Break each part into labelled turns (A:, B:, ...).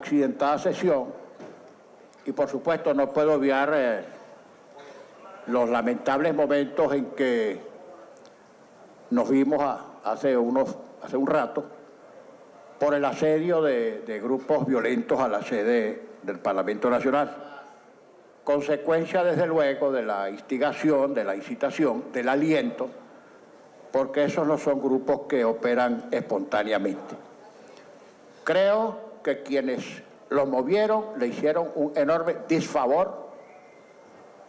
A: accidentada sesión y por supuesto no puedo obviar los lamentables momentos en que nos vimos hace un rato por el asedio de grupos violentos a la sede del Parlamento Nacional. Consecuencia, desde luego, de la instigación, de la incitación, del aliento, porque esos no son grupos que operan espontáneamente. Creo que quienes los movieron le hicieron un enorme disfavor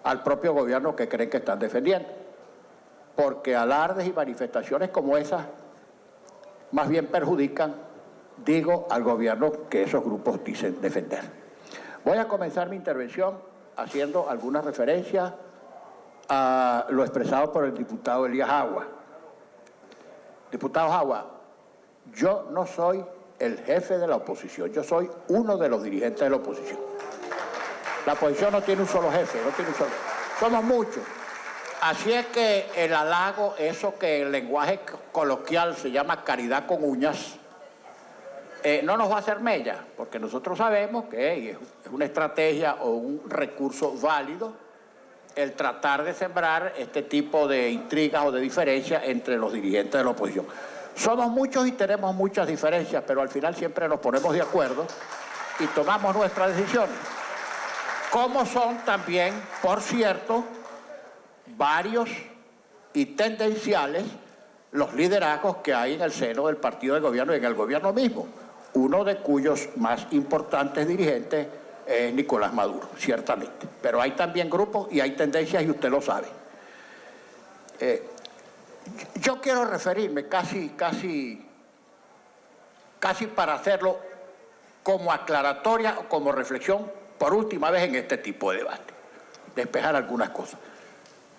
A: al propio gobierno que creen que están defendiendo, porque alardes y manifestaciones como esas más bien perjudican, digo, al gobierno que esos grupos dicen defender. Voy a comenzar mi intervención haciendo algunas referencias a lo expresado por el diputado Elías Agua. Diputado Agua, yo no soy el jefe de la oposición, yo soy uno de los dirigentes de la oposición. La oposición no tiene un solo jefe, no tiene un solo. Somos muchos. Así es que el halago, eso que en lenguaje coloquial se llama caridad con uñas, no nos va a hacer mella, porque nosotros sabemos que es una estrategia o un recurso válido el tratar de sembrar este tipo de intrigas o de diferencias entre los dirigentes de la oposición. Somos muchos y tenemos muchas diferencias, pero al final siempre nos ponemos de acuerdo y tomamos nuestras decisiones. Como son también, por cierto, varios y tendenciales los liderazgos que hay en el seno del partido de gobierno y en el gobierno mismo, uno de cuyos más importantes dirigentes es Nicolás Maduro, ciertamente. Pero hay también grupos y hay tendencias y usted lo sabe. Yo quiero referirme casi para hacerlo como aclaratoria o como reflexión por última vez en este tipo de debate, despejar algunas cosas.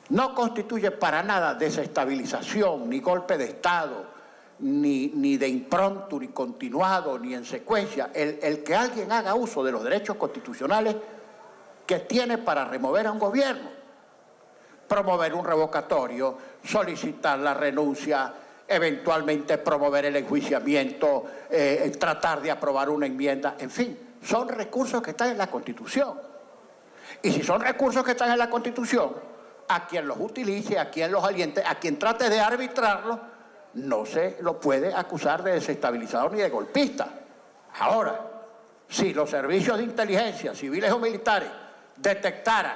A: No constituye para nada desestabilización, ni golpe de Estado, ni de impronto, ni continuado, ni en secuencia, el que alguien haga uso de los derechos constitucionales que tiene para remover a un gobierno, promover un revocatorio, solicitar la renuncia, eventualmente promover el enjuiciamiento, tratar de aprobar una enmienda, en fin, son recursos que están en la Constitución. Y si son recursos que están en la Constitución, a quien los utilice, a quien los aliente, a quien trate de arbitrarlos, no se lo puede acusar de desestabilizador ni de golpista. Ahora, si los servicios de inteligencia, civiles o militares, detectaran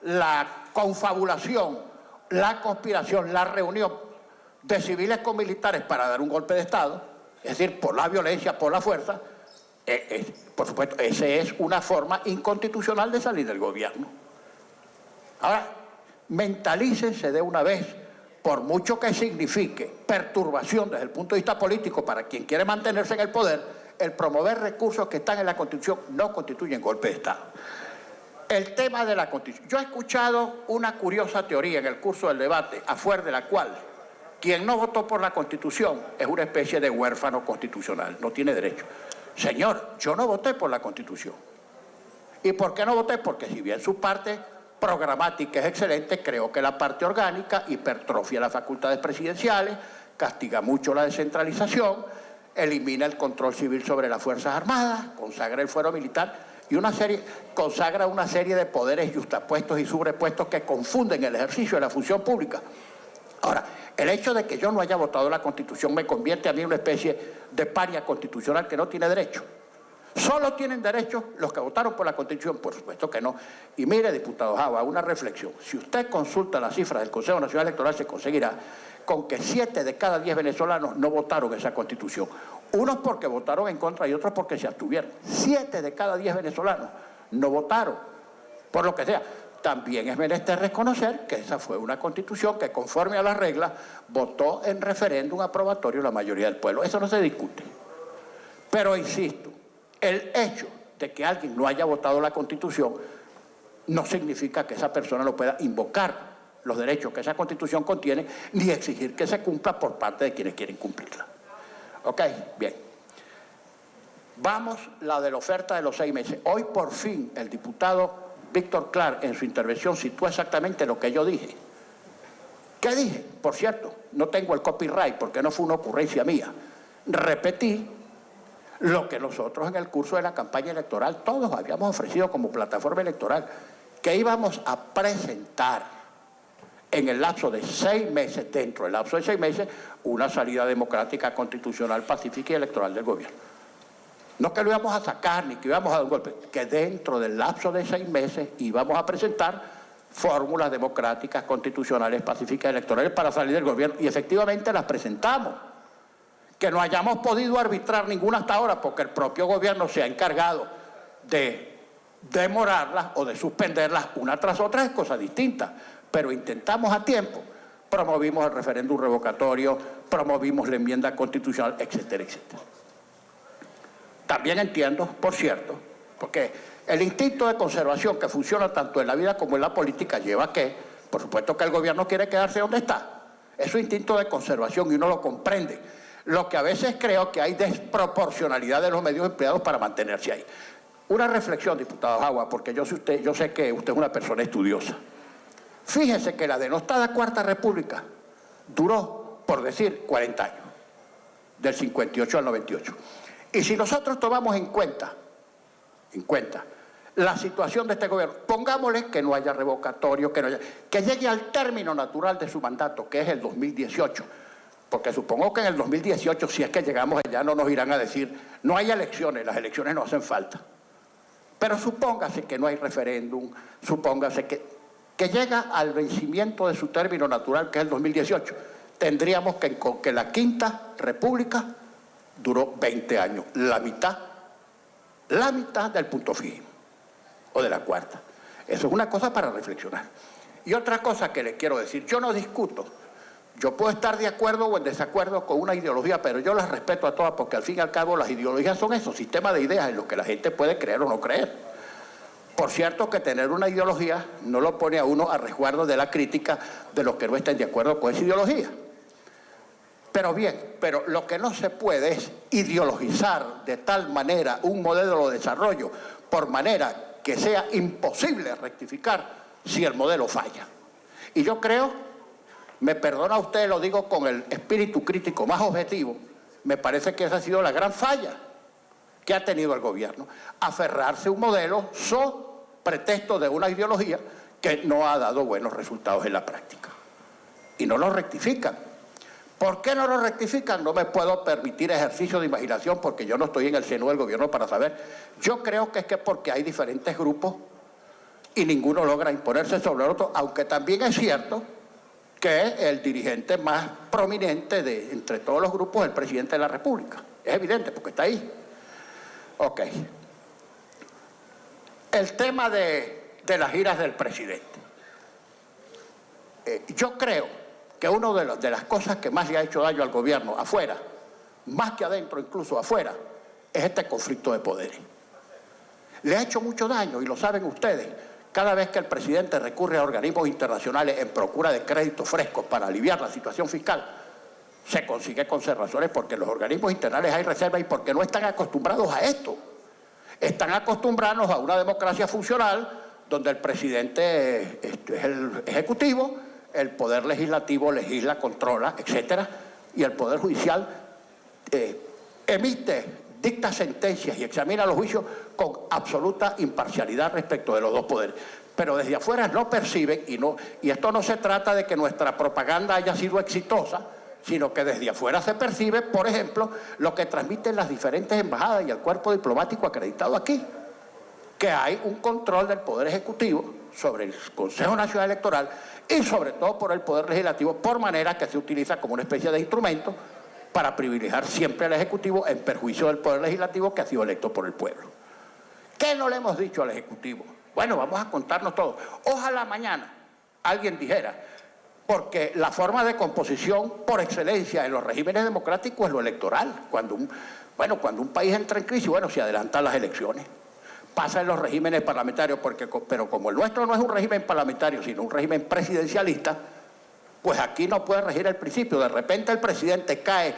A: la confabulación, la conspiración, la reunión de civiles con militares para dar un golpe de Estado, es decir, por la violencia, por la fuerza, por supuesto, esa es una forma inconstitucional de salir del gobierno. Ahora, mentalícense de una vez, por mucho que signifique perturbación desde el punto de vista político para quien quiere mantenerse en el poder, el promover recursos que están en la Constitución no constituyen golpe de Estado. El tema de la Constitución. Yo he escuchado una curiosa teoría en el curso del debate, afuera de la cual quien no votó por la Constitución es una especie de huérfano constitucional, no tiene derecho. Señor, yo no voté por la Constitución. ¿Y por qué no voté? Porque si bien su parte programática es excelente, creo que la parte orgánica hipertrofia las facultades presidenciales, castiga mucho la descentralización, elimina el control civil sobre las Fuerzas Armadas, consagra el fuero militar y consagra una serie de poderes yuxtapuestos y sobrepuestos que confunden el ejercicio de la función pública. Ahora, el hecho de que yo no haya votado la Constitución me convierte a mí en una especie de paria constitucional que no tiene derecho. ¿Solo tienen derecho los que votaron por la Constitución? Por supuesto que no. Y mire, diputado Java, una reflexión. Si usted consulta las cifras del Consejo Nacional Electoral, se conseguirá con que 7 de cada 10 venezolanos no votaron esa Constitución. Unos porque votaron en contra y otros porque se abstuvieron. 7 de cada 10 venezolanos no votaron, por lo que sea. También es menester reconocer que esa fue una Constitución que, conforme a las reglas, votó en referéndum aprobatorio la mayoría del pueblo. Eso no se discute. Pero insisto, el hecho de que alguien no haya votado la Constitución no significa que esa persona no pueda invocar los derechos que esa Constitución contiene, ni exigir que se cumpla por parte de quienes quieren cumplirla. ¿Ok? Bien. Vamos, la de la oferta de los 6 meses. Hoy, por fin, el diputado Víctor Clark, en su intervención, citó exactamente lo que yo dije. ¿Qué dije? Por cierto, no tengo el copyright porque no fue una ocurrencia mía. Repetí lo que nosotros en el curso de la campaña electoral todos habíamos ofrecido como plataforma electoral, que íbamos a presentar en el lapso de 6 meses, dentro del lapso de 6 meses, una salida democrática, constitucional, pacífica y electoral del gobierno. No que lo íbamos a sacar ni que íbamos a dar un golpe, que dentro del lapso de 6 meses íbamos a presentar fórmulas democráticas, constitucionales, pacíficas y electorales para salir del gobierno. Y efectivamente las presentamos. Que no hayamos podido arbitrar ninguna hasta ahora porque el propio gobierno se ha encargado de demorarlas o de suspenderlas una tras otra es cosa distinta. Pero intentamos a tiempo. Promovimos el referéndum revocatorio, promovimos la enmienda constitucional, etcétera, etcétera. También entiendo, por cierto, porque el instinto de conservación que funciona tanto en la vida como en la política lleva a que, por supuesto que el gobierno quiere quedarse donde está. Es su instinto de conservación y uno lo comprende. Lo que a veces creo que hay desproporcionalidad de los medios empleados para mantenerse ahí. Una reflexión, diputado Jagua, porque yo sé que usted es una persona estudiosa. Fíjese que la denostada Cuarta República duró, por decir, 40 años, del 58 al 98. Y si nosotros tomamos en cuenta la situación de este gobierno, pongámosle que no haya revocatorio, que llegue al término natural de su mandato, que es el 2018, porque supongo que en el 2018, si es que llegamos allá, no nos irán a decir, no hay elecciones, las elecciones no hacen falta. Pero supóngase que no hay referéndum, supóngase que llega al vencimiento de su término natural, que es el 2018, tendríamos que la Quinta República duró 20 años, la mitad del punto fijo, o de la Cuarta. Eso es una cosa para reflexionar. Y otra cosa que le quiero decir, yo no discuto, yo puedo estar de acuerdo o en desacuerdo con una ideología, pero yo las respeto a todas porque al fin y al cabo las ideologías son esos sistemas de ideas en los que la gente puede creer o no creer. Por cierto que tener una ideología no lo pone a uno a resguardo de la crítica de los que no estén de acuerdo con esa ideología. Pero bien, pero lo que no se puede es ideologizar de tal manera un modelo de desarrollo por manera que sea imposible rectificar si el modelo falla. Y yo creo, me perdona usted, lo digo con el espíritu crítico más objetivo, me parece que esa ha sido la gran falla que ha tenido el gobierno, aferrarse a un modelo pretexto de una ideología que no ha dado buenos resultados en la práctica. Y no lo rectifican. ¿Por qué no lo rectifican? No me puedo permitir ejercicio de imaginación porque yo no estoy en el seno del gobierno para saber. Yo creo que es porque hay diferentes grupos y ninguno logra imponerse sobre el otro, aunque también es cierto que el dirigente más prominente entre todos los grupos es el presidente de la República. Es evidente porque está ahí. Ok. El tema de las giras del presidente. Yo creo que una de las cosas que más le ha hecho daño al gobierno afuera, más que adentro, incluso afuera, es este conflicto de poderes. Le ha hecho mucho daño, y lo saben ustedes, cada vez que el presidente recurre a organismos internacionales en procura de créditos frescos para aliviar la situación fiscal, se consigue conservaciones porque en los organismos internacionales hay reservas y porque no están acostumbrados a esto. Están acostumbrados a una democracia funcional donde el presidente es el ejecutivo, el poder legislativo legisla, controla, etcétera, y el poder judicial dicta sentencias y examina los juicios con absoluta imparcialidad respecto de los dos poderes. Pero desde afuera no perciben, y esto no se trata de que nuestra propaganda haya sido exitosa, sino que desde afuera se percibe, por ejemplo, lo que transmiten las diferentes embajadas y el cuerpo diplomático acreditado aquí, que hay un control del Poder Ejecutivo sobre el Consejo Nacional Electoral y sobre todo por el Poder Legislativo, por manera que se utiliza como una especie de instrumento para privilegiar siempre al Ejecutivo en perjuicio del Poder Legislativo que ha sido electo por el pueblo. ¿Qué no le hemos dicho al Ejecutivo? Bueno, vamos a contarnos todo. Ojalá mañana alguien dijera, porque la forma de composición por excelencia en los regímenes democráticos es lo electoral. Cuando un país entra en crisis, se adelantan las elecciones. Pasa en los regímenes parlamentarios, pero como el nuestro no es un régimen parlamentario, sino un régimen presidencialista, pues aquí no puede regir el principio. De repente el presidente cae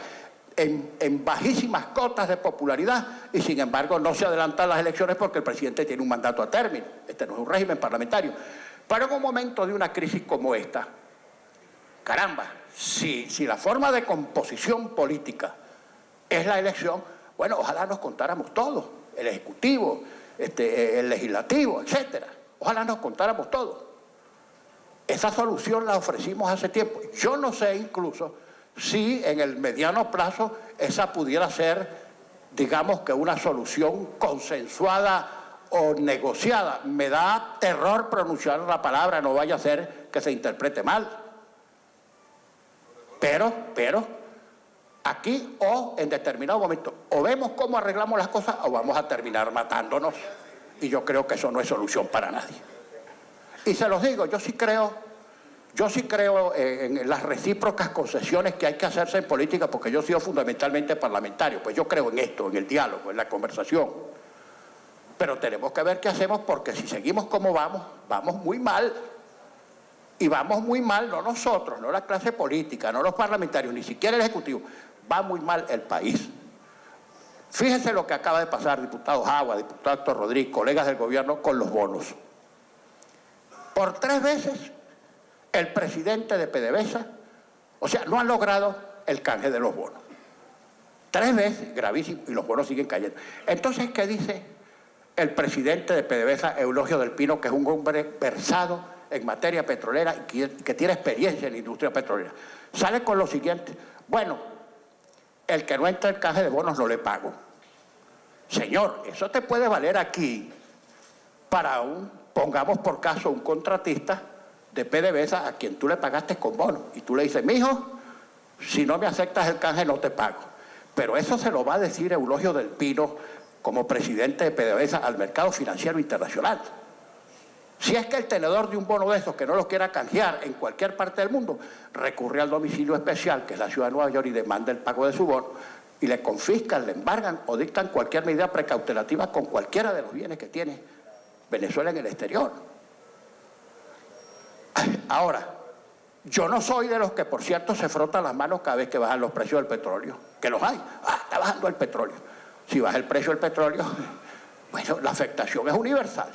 A: en bajísimas cotas de popularidad y sin embargo no se adelantan las elecciones porque el presidente tiene un mandato a término. Este no es un régimen parlamentario. Pero en un momento de una crisis como esta, caramba, si la forma de composición política es la elección, Bueno, ojalá nos contáramos todos, el Ejecutivo, el Legislativo, etcétera. Ojalá nos contáramos todos. Esa solución la ofrecimos hace tiempo. Yo no sé incluso si en el mediano plazo esa pudiera ser, digamos que una solución consensuada o negociada. Me da terror pronunciar la palabra, no vaya a ser que se interprete mal. Pero, aquí o en determinado momento, o vemos cómo arreglamos las cosas o vamos a terminar matándonos. Y yo creo que eso no es solución para nadie. Y se los digo, yo sí creo en las recíprocas concesiones que hay que hacerse en política, porque yo he sido fundamentalmente parlamentario, pues yo creo en esto, en el diálogo, en la conversación. Pero tenemos que ver qué hacemos, porque si seguimos como vamos, vamos muy mal. Y vamos muy mal, no nosotros, no la clase política, no los parlamentarios, ni siquiera el Ejecutivo. Va muy mal el país. Fíjense lo que acaba de pasar, diputado Jagua, diputado Héctor Rodríguez, colegas del gobierno, con los bonos. Por 3 veces, el presidente de PDVSA, o sea, no han logrado el canje de los bonos. 3 veces, gravísimo, y los bonos siguen cayendo. Entonces, ¿qué dice el presidente de PDVSA, Eulogio del Pino, que es un hombre versado en materia petrolera y que tiene experiencia en la industria petrolera? Sale con lo siguiente: bueno, el que no entra el canje de bonos no le pago. Señor, eso te puede valer aquí para pongamos por caso, un contratista de PDVSA a quien tú le pagaste con bonos y tú le dices: mijo, si no me aceptas el canje no te pago. Pero eso se lo va a decir Eulogio del Pino como presidente de PDVSA al mercado financiero internacional. Si es que el tenedor de un bono de esos que no lo quiera canjear en cualquier parte del mundo, recurre al domicilio especial, que es la ciudad de Nueva York, y demanda el pago de su bono, y le confiscan, le embargan o dictan cualquier medida precautelativa con cualquiera de los bienes que tiene Venezuela en el exterior. Ahora, yo no soy de los que, por cierto, se frotan las manos cada vez que bajan los precios del petróleo, que los hay. Está bajando el petróleo. Si baja el precio del petróleo, bueno, la afectación es universal.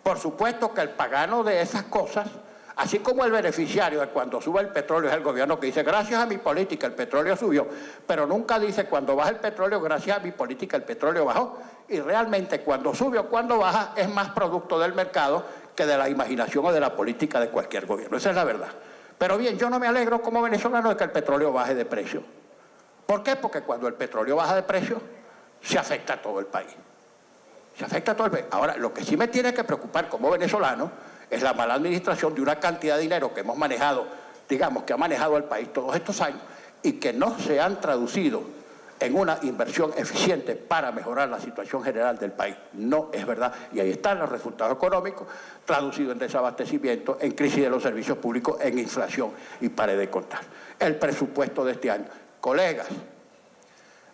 A: Por supuesto que el pagano de esas cosas, así como el beneficiario de cuando sube el petróleo es el gobierno, que dice: gracias a mi política el petróleo subió, pero nunca dice cuando baja el petróleo gracias a mi política el petróleo bajó. Y realmente cuando sube o cuando baja es más producto del mercado que de la imaginación o de la política de cualquier gobierno. Esa es la verdad. Pero bien, yo no me alegro como venezolano de que el petróleo baje de precio. ¿Por qué? Porque cuando el petróleo baja de precio se afecta a todo el país. Se afecta a todo el país. Ahora, lo que sí me tiene que preocupar como venezolano es la mala administración de una cantidad de dinero que hemos manejado, digamos, que ha manejado el país todos estos años y que no se han traducido en una inversión eficiente para mejorar la situación general del país. No es verdad. Y ahí están los resultados económicos traducidos en desabastecimiento, en crisis de los servicios públicos, en inflación, y pare de contar. El presupuesto de este año. Colegas,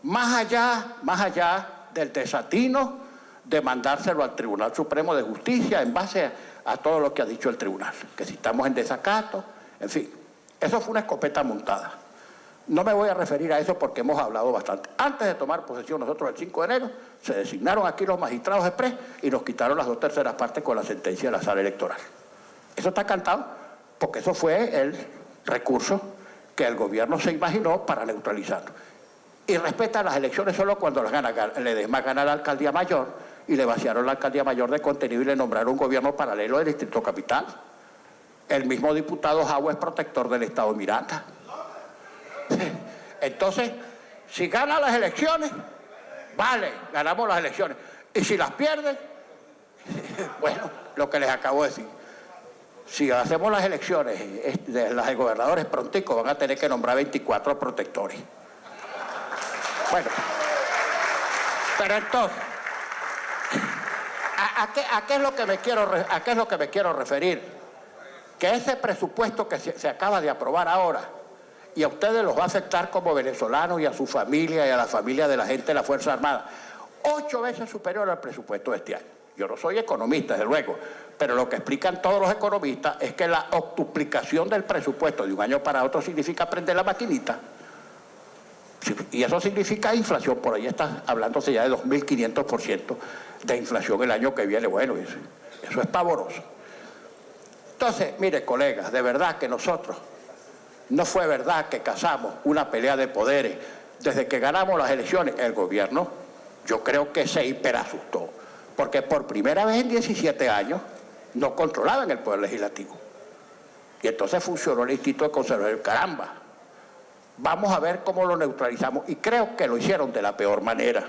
A: más allá del desatino de mandárselo al Tribunal Supremo de Justicia en base a todo lo que ha dicho el tribunal, que si estamos en desacato, en fin, eso fue una escopeta montada. No me voy a referir a eso porque hemos hablado bastante. Antes de tomar posesión nosotros el 5 de enero, se designaron aquí los magistrados exprés y nos quitaron las 2/3 partes con la sentencia de la sala electoral. Eso está cantado porque eso fue el recurso que el gobierno se imaginó para neutralizarlo. Y respeta las elecciones solo cuando las gana, le desmagan a la alcaldía mayor y le vaciaron la alcaldía mayor de contenido y le nombraron un gobierno paralelo del Distrito Capital. El mismo diputado Jagua es protector del Estado de Miranda. Entonces, si gana las elecciones, vale, ganamos las elecciones. Y si las pierden, bueno, lo que les acabo de decir. Si hacemos las elecciones, las de gobernadores prontico van a tener que nombrar 24 protectores. Bueno, pero entonces, ¿a qué es lo que me quiero referir? Que ese presupuesto que se acaba de aprobar ahora, y a ustedes los va a afectar como venezolanos y a su familia y a la familia de la gente de la Fuerza Armada, 8 veces superior al presupuesto de este año. Yo no soy economista, desde luego, pero lo que explican todos los economistas es que la octuplicación del presupuesto de un año para otro significa prender la maquinita. Y eso significa inflación. Por ahí está hablándose ya de 2.500% de inflación el año que viene. Bueno, eso es pavoroso. Entonces, mire, colegas, de verdad que nosotros, no fue verdad que cazamos una pelea de poderes desde que ganamos las elecciones, el gobierno, yo creo que se hiperasustó, porque por primera vez en 17 años no controlaban el Poder Legislativo. Y entonces funcionó el Instituto de Conservación. Caramba, vamos a ver cómo lo neutralizamos. Y creo que lo hicieron de la peor manera.